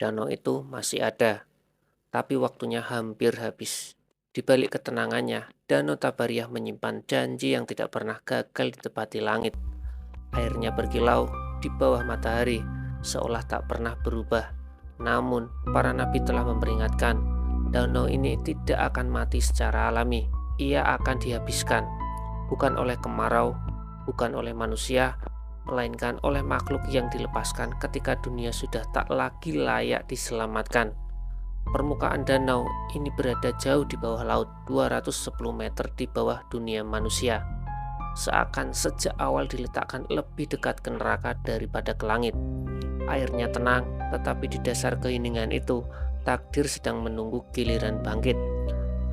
Danau itu masih ada, tapi waktunya hampir habis. Di balik ketenangannya, Danau Tabariah menyimpan janji yang tidak pernah gagal ditepati langit. Airnya berkilau di bawah matahari, seolah tak pernah berubah. Namun, para nabi telah memperingatkan, danau ini tidak akan mati secara alami. Ia akan dihabiskan, bukan oleh kemarau, bukan oleh manusia, melainkan oleh makhluk yang dilepaskan ketika dunia sudah tak lagi layak diselamatkan. Permukaan danau ini berada jauh di bawah laut, 210 meter di bawah dunia manusia. Seakan sejak awal diletakkan lebih dekat ke neraka daripada ke langit. Airnya tenang, tetapi di dasar keheningan itu, takdir sedang menunggu giliran bangkit.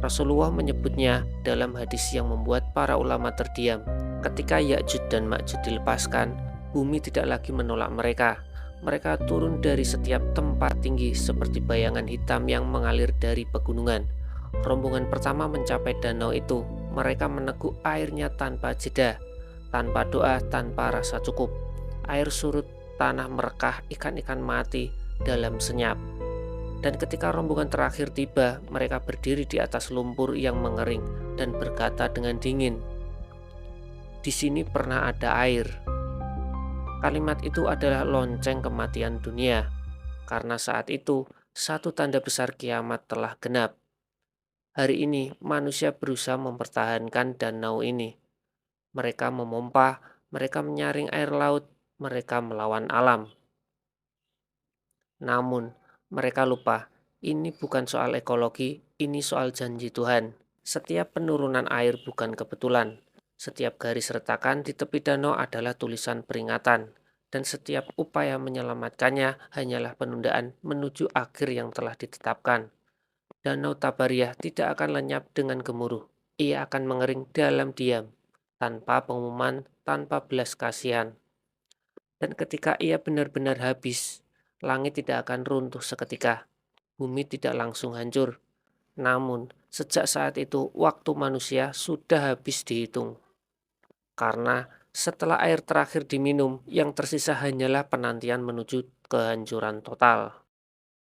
Rasulullah menyebutnya dalam hadis yang membuat para ulama terdiam. Ketika Ya'juj dan Ma'juj dilepaskan, bumi tidak lagi menolak mereka. Mereka turun dari setiap tempat tinggi seperti bayangan hitam yang mengalir dari pegunungan. Rombongan pertama mencapai danau itu. Mereka meneguk airnya tanpa jeda, tanpa doa, tanpa rasa cukup. Air surut, tanah merekah, ikan-ikan mati dalam senyap. Dan ketika rombongan terakhir tiba, mereka berdiri di atas lumpur yang mengering dan berkata dengan dingin, "Di sini pernah ada air." Kalimat itu adalah lonceng kematian dunia, karena saat itu satu tanda besar kiamat telah genap. Hari ini manusia berusaha mempertahankan danau ini. Mereka memompa, mereka menyaring air laut, mereka melawan alam. Namun, mereka lupa, ini bukan soal ekologi, ini soal janji Tuhan. Setiap penurunan air bukan kebetulan. Setiap garis retakan di tepi danau adalah tulisan peringatan. Dan setiap upaya menyelamatkannya hanyalah penundaan menuju akhir yang telah ditetapkan. Danau Tabariah tidak akan lenyap dengan gemuruh. Ia akan mengering dalam diam, tanpa pengumuman, tanpa belas kasihan. Dan ketika ia benar-benar habis, langit tidak akan runtuh seketika. Bumi tidak langsung hancur. Namun, sejak saat itu, waktu manusia sudah habis dihitung. Karena setelah air terakhir diminum, yang tersisa hanyalah penantian menuju kehancuran total.